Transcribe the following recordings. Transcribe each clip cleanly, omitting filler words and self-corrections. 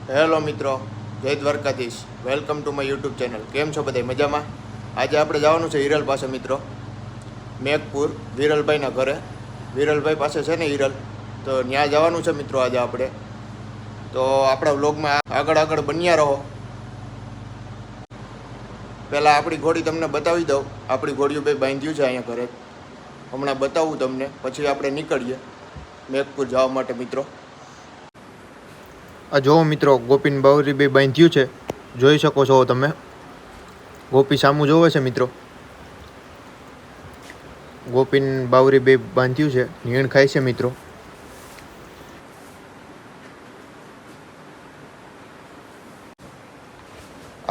Hello મિત્રો, જય Dwarkadhish. Welcome to my YouTube channel. કેમ છો બધા મજામાં? આજે આપણે જવાનું છે હિરલ પાસે મિત્રો, મેઘપુર વિરલભાઈના ઘરે. વિરલભાઈ પાસે છે ને હિરલ, તો ત્યાં જવાનું છે મિત્રો આજે આપણે. તો આપણા વ્લોગમાં આગળ બન્યા રહો. પહેલાં આપણી ઘોડી તમને બતાવી દઉં. આપણી ઘોડીઓ બે બાંધ્યું છે અહીંયા ઘરે. હમણાં બતાવું તમને, પછી આપણે નીકળીએ મેઘપુર જવા માટે મિત્રો. આ જોવો મિત્રો, ગોપીન બાવરી બે બાંધ્યું છે, જોઈ શકો છો તમે. ગોપી સામું જોવે છે મિત્રો. ગોપીન બાવરી બે બાંધ્યું છે, નીણ ખાય છે મિત્રો.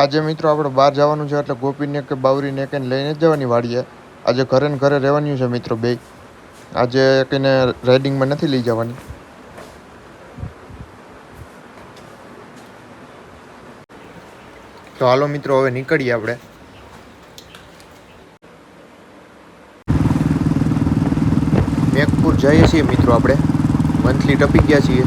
આજે મિત્રો આપણે બહાર જવાનું છે, એટલે ગોપીને કે બાવરીને કે લઈને જ જવાની વાડીએ. આજે ઘરે ને ઘરે રહેવાનું છે મિત્રો બે. આજે કઈને રાઇડિંગમાં નથી લઈ જવાની. તો હાલો મિત્રો, હવે નીકળીએ આપણે. મેઘપુર જઈએ છીએ મિત્રો આપણે. મંથલી ટપી ગયા છીએ.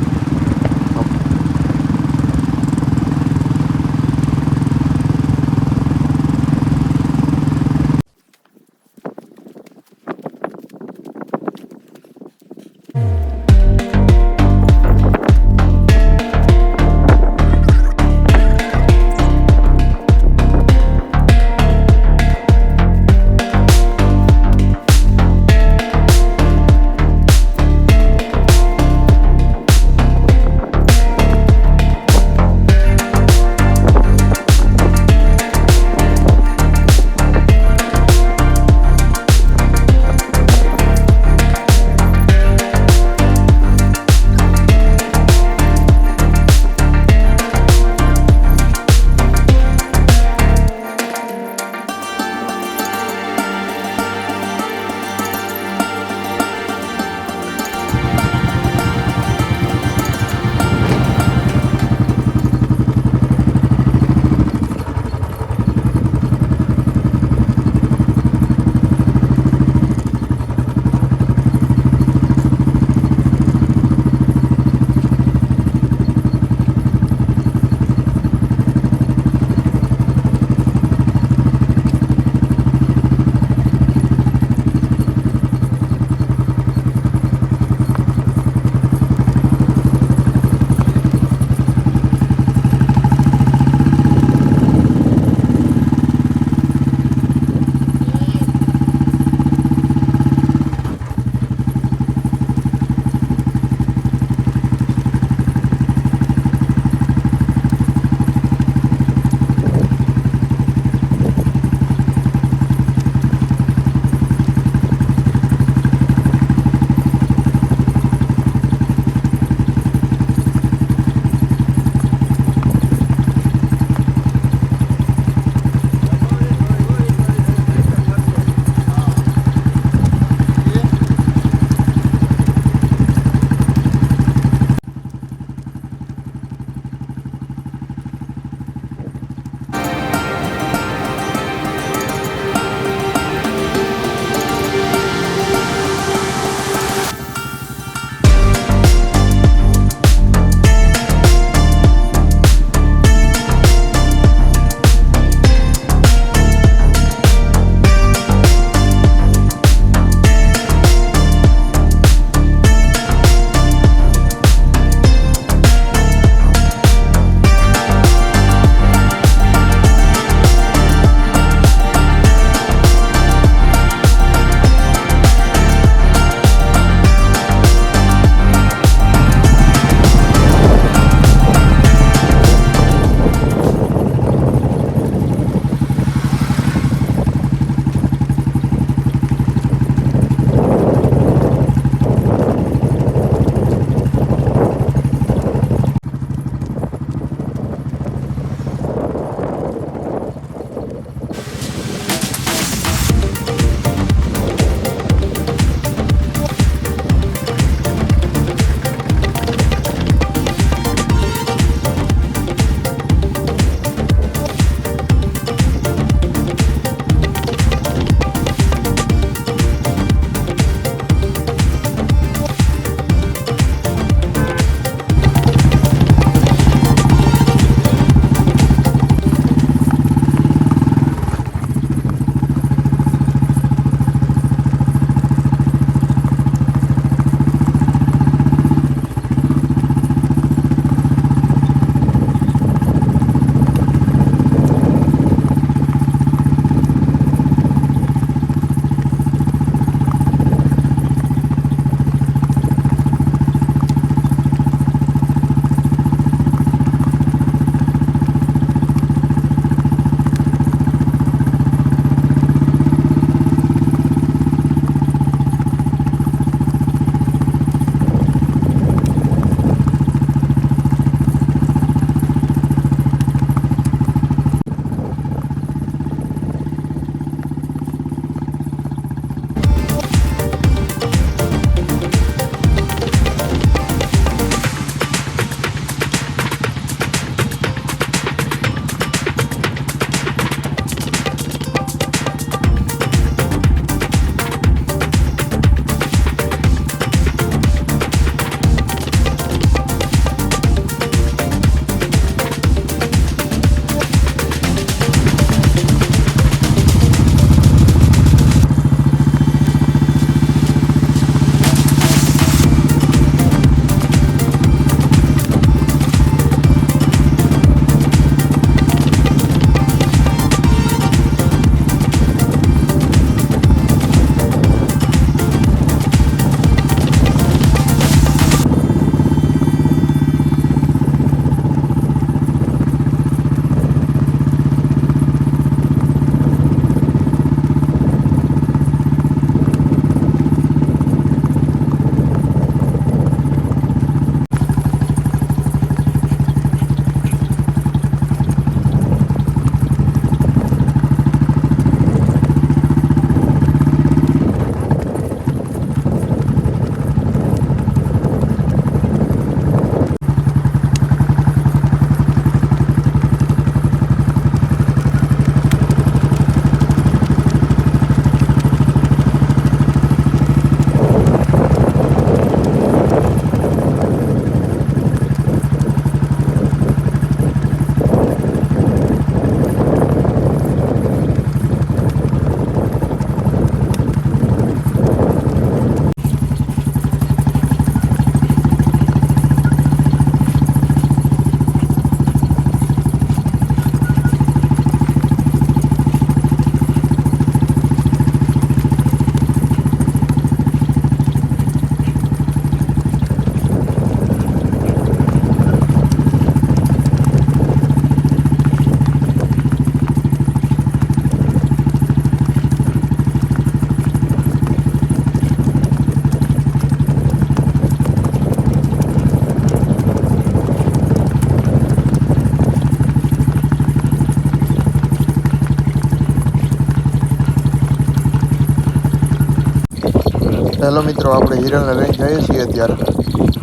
હેલો મિત્રો, આપણે હિરલને લઈને જઈએ છીએ અત્યારે.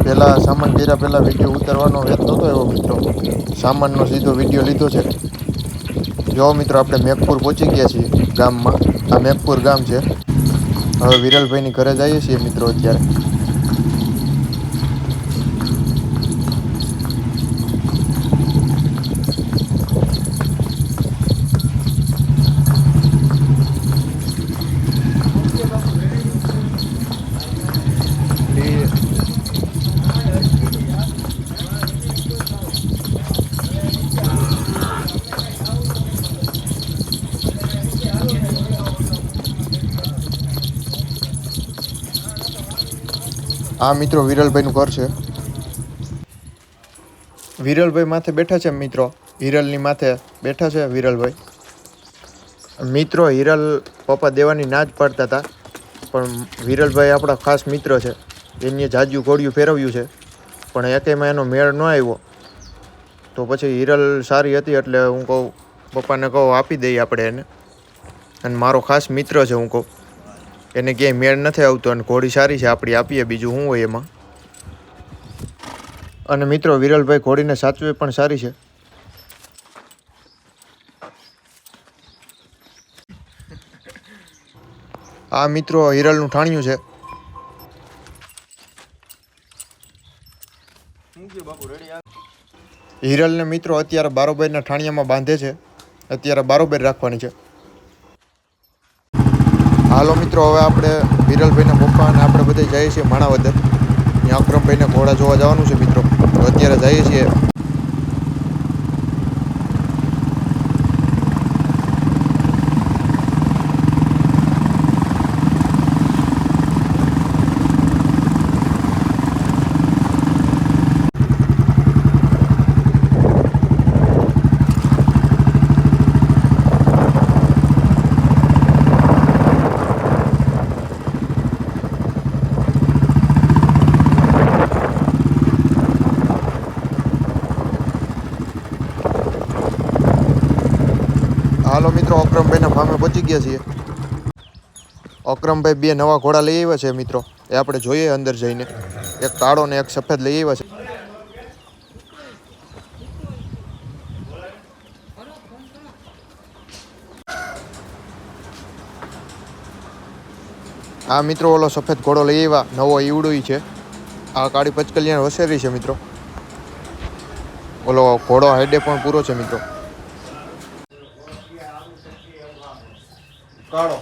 પહેલાં સામાન કર્યા પહેલાં વિડીયો ઉતારવાનો વેત નહોતો એવો મિત્રો, સામાનનો સીધો વિડીયો લીધો છે. જો મિત્રો, આપણે મેઘપુર પહોંચી ગયા છીએ ગામમાં. આ મેઘપુર ગામ છે. હવે વિરલભાઈની ઘરે જઈએ છીએ મિત્રો અત્યારે. આ મિત્રો વિરલભાઈનું ઘર છે. વિરલભાઈ માથે બેઠા છે મિત્રો, હિરલની માથે બેઠા છે વિરલભાઈ. મિત્રો, હિરલ પપ્પા દેવાની ના જ પાડતા હતા, પણ વિરલભાઈ આપણા ખાસ મિત્ર છે. એની જાજુ ઘોડિયું ફેરવ્યું છે, પણ એકેયમાં એનો મેળ ન આવ્યો. તો પછી હિરલ સારી હતી એટલે હું કહું પપ્પાને કહું આપી દઈએ આપણે એને. અને મારો ખાસ મિત્ર છે, હું કહું એને ક્યાંય મેળ નથી આવતો અને ઘોડી સારી છે આપણી, આપીએ, બીજું શું હોય એમાં. અને મિત્રો, વિરલભાઈ ઘોડીને સાચવે પણ સારી છે. આ મિત્રો હિરલનું ઠાણિયું છે. હિરલને મિત્રો અત્યારે બારોબારના ઠાણિયામાં બાંધે છે. અત્યારે બારોબાર રાખવાની છે. હાલો મિત્રો, હવે આપણે વિરલભાઈના પપ્પા અને આપણે બધા જઈએ છીએ માણાવદર. ત્યાં અક્રમભાઈને ઘોડા જોવા જવાનું છે મિત્રો, તો અત્યારે જઈએ છીએ. હાલો મિત્રો, અક્રમભાઈના ફાર્મે પહોંચી ગયા છીએ. અક્રમભાઈ બે નવા ઘોડા લઈ આવ્યા છે મિત્રો, એ આપણે જોઈએ અંદર જઈને. એક કાળો ને એક સફેદ લઈ આવ્યા છે. આ મિત્રો ઓલો સફેદ ઘોડો લઈ આવ્યા, નવો ઈવડો છે. આ કાળી પચકલિયાણ વસેરી છે મિત્રો. ઓલો ઘોડો હાઈડે પણ પૂરો છે મિત્રો. કાળો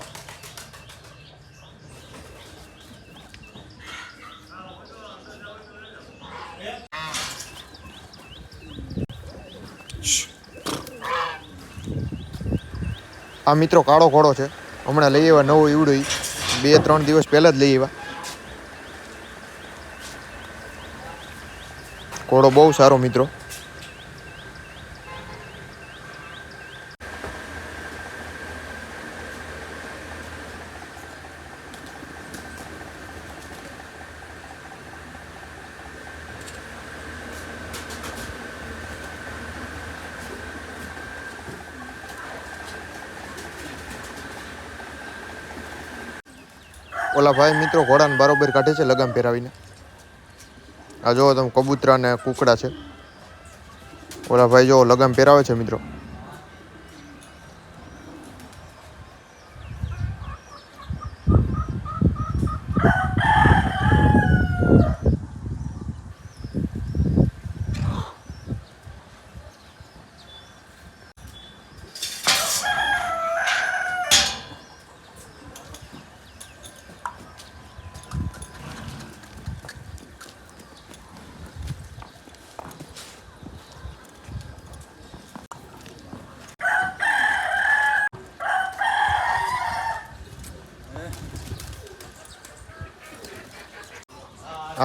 આ મિત્રો કાળો ઘોડો છે, હમણાં લઈ આવ્યા નવો ઈવડો. 2-3 દિવસ પહેલા જ લઈ આવ્યા. ઘોડો બહુ સારો મિત્રો. ઓલા ભાઈ મિત્રો ઘોડાને બરોબર કાઢે છે લગામ પહેરાવીને. આ જો તમે કબૂતરા ને કુકડા છે. ઓલા ભાઈ જો લગામ પહેરાવે છે મિત્રો.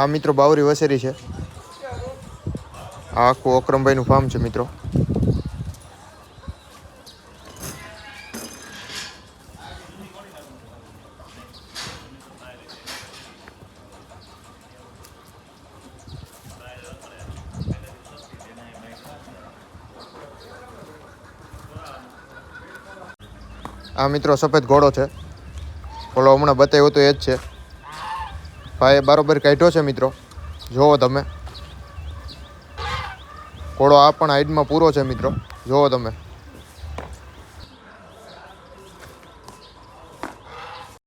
આ મિત્રો બાવરી વસેરી છે. આ આખું અક્રમભાઈનું ફાર્મ છે મિત્રો. આ મિત્રો સફેદ ઘોડો છે, ઓલો હમણાં બતાવ્યો તો એ જ છે. ભાઈએ બરોબર કાઢ્યો છે મિત્રો, જુઓ તમે. ઘોડો આ પણ હાઈટમાં પૂરો છે મિત્રો, જુઓ તમે.